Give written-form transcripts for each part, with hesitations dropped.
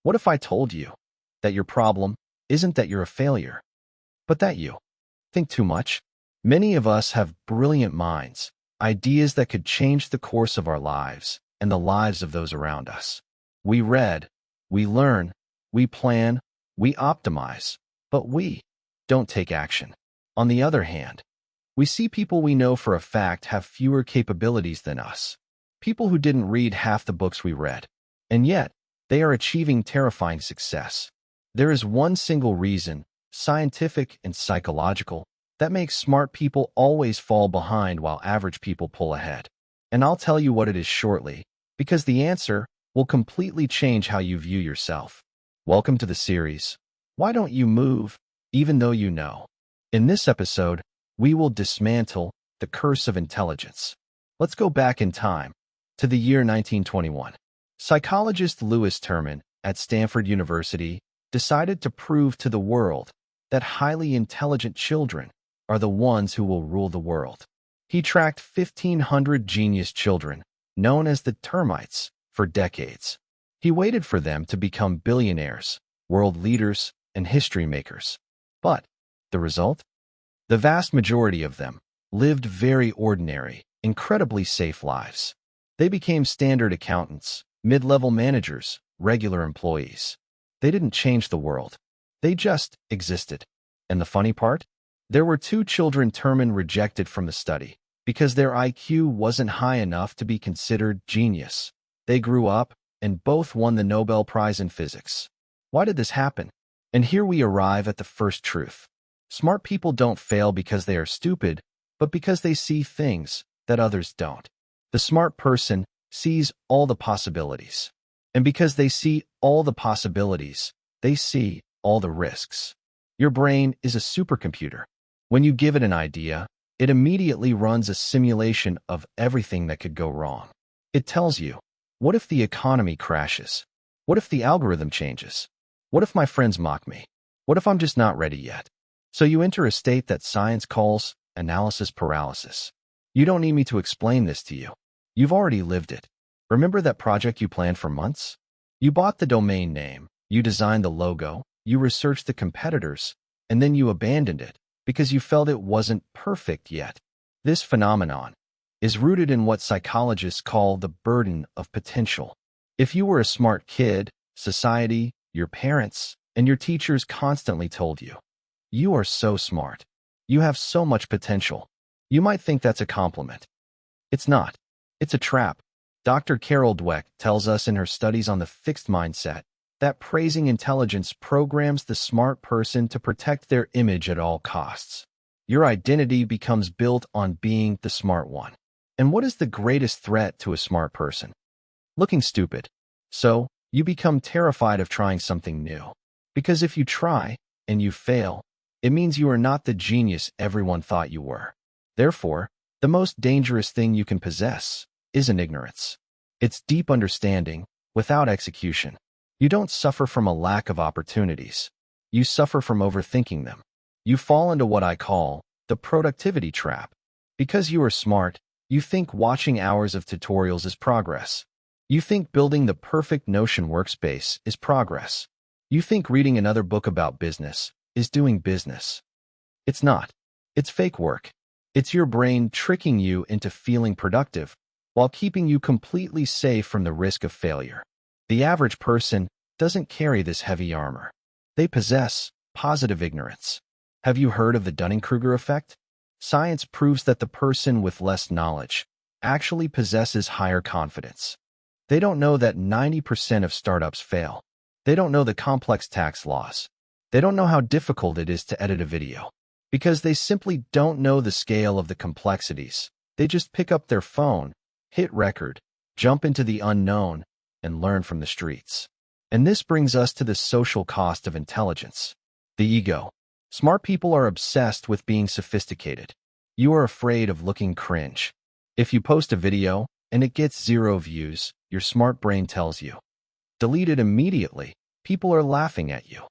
What if I told you that your problem isn't that you're a failure, but that you think too much? Many of us have brilliant minds, ideas that could change the course of our lives and the lives of those around us. We read, we learn, we plan, we optimize, but we don't take action. On the other hand, we see people we know for a fact have fewer capabilities than us. People who didn't read half the books we read, and yet they are achieving terrifying success. There is one single reason, scientific and psychological, that makes smart people always fall behind while average people pull ahead. And I'll tell you what it is shortly, because the answer will completely change how you view yourself. Welcome to the series, Why Don't You Move, Even Though You Know? In this episode, we will dismantle the curse of intelligence. Let's go back in time to the year 1921. Psychologist Lewis Terman at Stanford University decided to prove to the world that highly intelligent children are the ones who will rule the world. He tracked 1,500 genius children, known as the termites, for decades. He waited for them to become billionaires, world leaders, and history makers. But the result? The vast majority of them lived very ordinary, incredibly safe lives. They became standard accountants, mid-level managers, regular employees. They didn't change the world. They just existed. And the funny part? There were 2 children Terman rejected from the study because their IQ wasn't high enough to be considered genius. They grew up and both won the Nobel Prize in Physics. Why did this happen? And here we arrive at the first truth. Smart people don't fail because they are stupid, but because they see things that others don't. The smart person sees all the possibilities. And because they see all the possibilities, they see all the risks. Your brain is a supercomputer. When you give it an idea, it immediately runs a simulation of everything that could go wrong. It tells you, what if the economy crashes? What if the algorithm changes? What if my friends mock me? What if I'm just not ready yet? So you enter a state that science calls analysis paralysis. You don't need me to explain this to you. You've already lived it. Remember that project you planned for months? You bought the domain name, you designed the logo, you researched the competitors, and then you abandoned it because you felt it wasn't perfect yet. This phenomenon is rooted in what psychologists call the burden of potential. If you were a smart kid, society, your parents, and your teachers constantly told you, "You are so smart. You have so much potential." You might think that's a compliment. It's not. It's a trap. Dr. Carol Dweck tells us in her studies on the fixed mindset that praising intelligence programs the smart person to protect their image at all costs. Your identity becomes built on being the smart one. And what is the greatest threat to a smart person? Looking stupid. So, you become terrified of trying something new. Because if you try, and you fail, it means you are not the genius everyone thought you were. Therefore, the most dangerous thing you can possess isn't ignorance. It's deep understanding without execution. You don't suffer from a lack of opportunities. You suffer from overthinking them. You fall into what I call the productivity trap. Because you are smart, you think watching hours of tutorials is progress. You think building the perfect Notion workspace is progress. You think reading another book about business is doing business. It's not. It's fake work. It's your brain tricking you into feeling productive while keeping you completely safe from the risk of failure. The average person doesn't carry this heavy armor. They possess positive ignorance. Have you heard of the Dunning-Kruger effect? Science proves that the person with less knowledge actually possesses higher confidence. They don't know that 90% of startups fail. They don't know the complex tax laws. They don't know how difficult it is to edit a video. Because they simply don't know the scale of the complexities. They just pick up their phone, hit record, jump into the unknown, and learn from the streets. And this brings us to the social cost of intelligence. The ego. Smart people are obsessed with being sophisticated. You are afraid of looking cringe. If you post a video and it gets 0 views, your smart brain tells you, delete it immediately. People are laughing at you.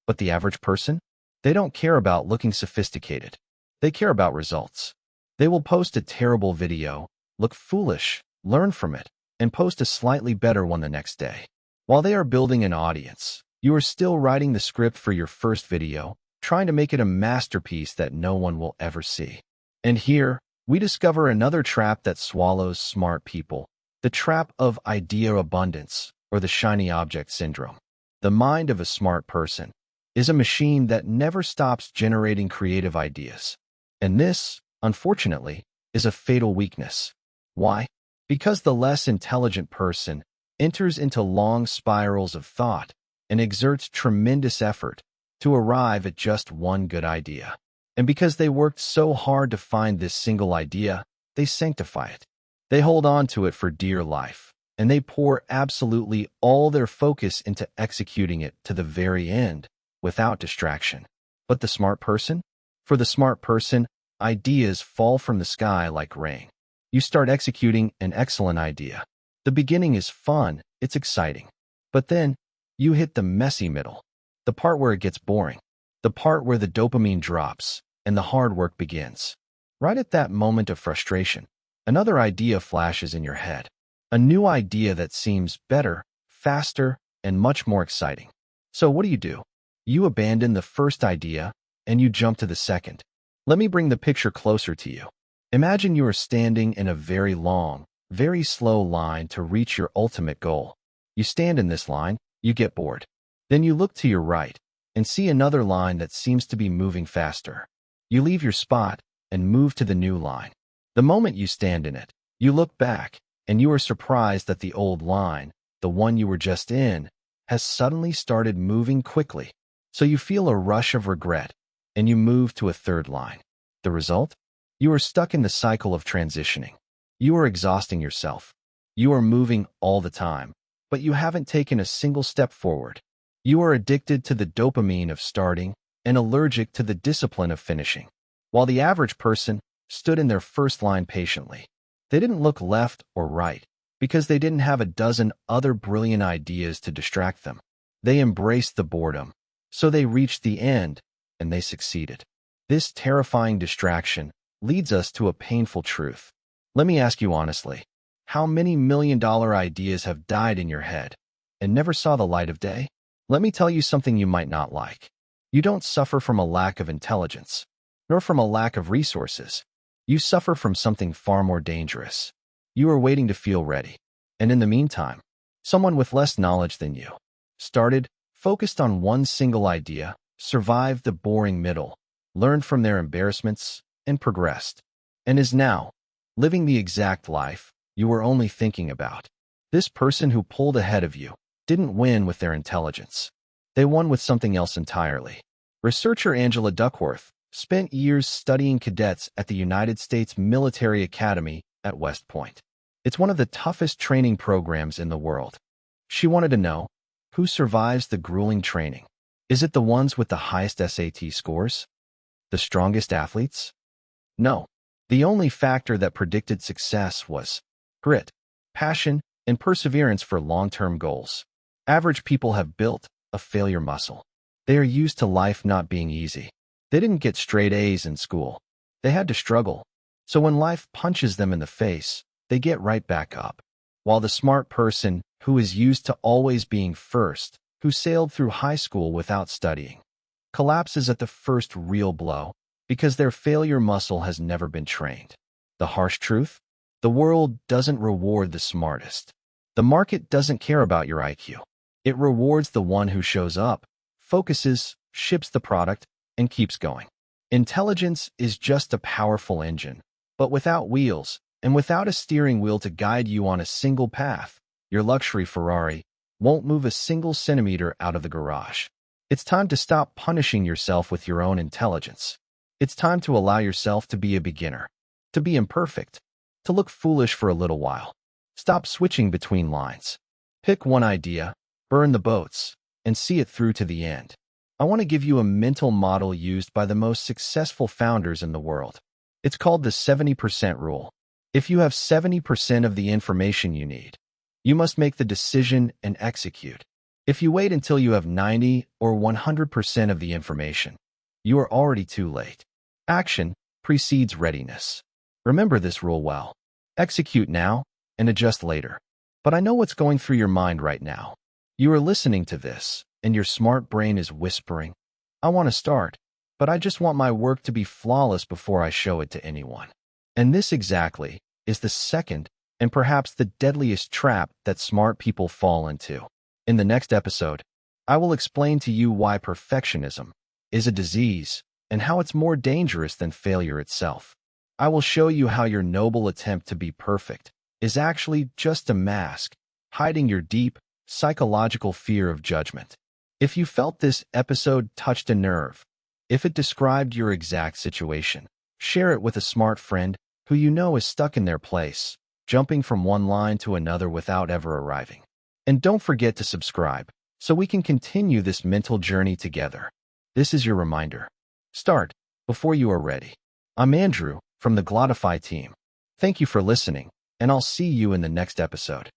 But the average person? They don't care about looking sophisticated. They care about results. They will post a terrible video, look foolish, learn from it, and post a slightly better one the next day. While they are building an audience, you are still writing the script for your first video, trying to make it a masterpiece that no one will ever see. And here, we discover another trap that swallows smart people, the trap of idea abundance, or the shiny object syndrome. The mind of a smart person is a machine that never stops generating creative ideas. And this, unfortunately, is a fatal weakness. Why? Because the less intelligent person enters into long spirals of thought and exerts tremendous effort to arrive at just one good idea. And because they worked so hard to find this single idea, they sanctify it. They hold on to it for dear life, and they pour absolutely all their focus into executing it to the very end without distraction. But the smart person? For the smart person, ideas fall from the sky like rain. You start executing an excellent idea. The beginning is fun, it's exciting. But then, you hit the messy middle, the part where it gets boring, the part where the dopamine drops and the hard work begins. Right at that moment of frustration, another idea flashes in your head. A new idea that seems better, faster, and much more exciting. So what do? You abandon the first idea and you jump to the second. Let me bring the picture closer to you. Imagine you are standing in a very long, very slow line to reach your ultimate goal. You stand in this line, you get bored. Then you look to your right and see another line that seems to be moving faster. You leave your spot and move to the new line. The moment you stand in it, you look back and you are surprised that the old line, the one you were just in, has suddenly started moving quickly. So you feel a rush of regret and you move to a third line. The result? You are stuck in the cycle of transitioning. You are exhausting yourself. You are moving all the time, but you haven't taken a single step forward. You are addicted to the dopamine of starting and allergic to the discipline of finishing. While the average person stood in their first line patiently, they didn't look left or right because they didn't have a dozen other brilliant ideas to distract them. They embraced the boredom, so they reached the end and they succeeded. This terrifying distraction leads us to a painful truth. Let me ask you honestly, how many million-dollar ideas have died in your head and never saw the light of day? Let me tell you something you might not like. You don't suffer from a lack of intelligence, nor from a lack of resources. You suffer from something far more dangerous. You are waiting to feel ready. And in the meantime, someone with less knowledge than you started, focused on one single idea, survived the boring middle, learned from their embarrassments, and progressed, and is now living the exact life you were only thinking about. This person who pulled ahead of you didn't win with their intelligence. They won with something else entirely. Researcher Angela Duckworth spent years studying cadets at the United States Military Academy at West Point. It's one of the toughest training programs in the world. She wanted to know, who survives the grueling training? Is it the ones with the highest SAT scores? The strongest athletes? No. The only factor that predicted success was grit, passion, and perseverance for long-term goals. Average people have built a failure muscle. They are used to life not being easy. They didn't get straight A's in school. They had to struggle. So when life punches them in the face, they get right back up. While the smart person, who is used to always being first, who sailed through high school without studying, collapses at the first real blow because their failure muscle has never been trained. The harsh truth? The world doesn't reward the smartest. The market doesn't care about your IQ. It rewards the one who shows up, focuses, ships the product, and keeps going. Intelligence is just a powerful engine, but without wheels and without a steering wheel to guide you on a single path, your luxury Ferrari won't move a single centimeter out of the garage. It's time to stop punishing yourself with your own intelligence. It's time to allow yourself to be a beginner, to be imperfect, to look foolish for a little while. Stop switching between lines. Pick one idea, burn the boats, and see it through to the end. I want to give you a mental model used by the most successful founders in the world. It's called the 70% rule. If you have 70% of the information you need, you must make the decision and execute. If you wait until you have 90 or 100% of the information, you are already too late. Action precedes readiness. Remember this rule well. Execute now and adjust later. But I know what's going through your mind right now. You are listening to this, and your smart brain is whispering, I want to start, but I just want my work to be flawless before I show it to anyone. And this exactly is the second and perhaps the deadliest trap that smart people fall into. In the next episode, I will explain to you why perfectionism is a disease and how it's more dangerous than failure itself. I will show you how your noble attempt to be perfect is actually just a mask, hiding your deep, psychological fear of judgment. If you felt this episode touched a nerve, if it described your exact situation, share it with a smart friend who you know is stuck in their place, jumping from one line to another without ever arriving. And don't forget to subscribe so we can continue this mental journey together. This is your reminder. Start before you are ready. I'm Andrew from the Glottify team. Thank you for listening, and I'll see you in the next episode.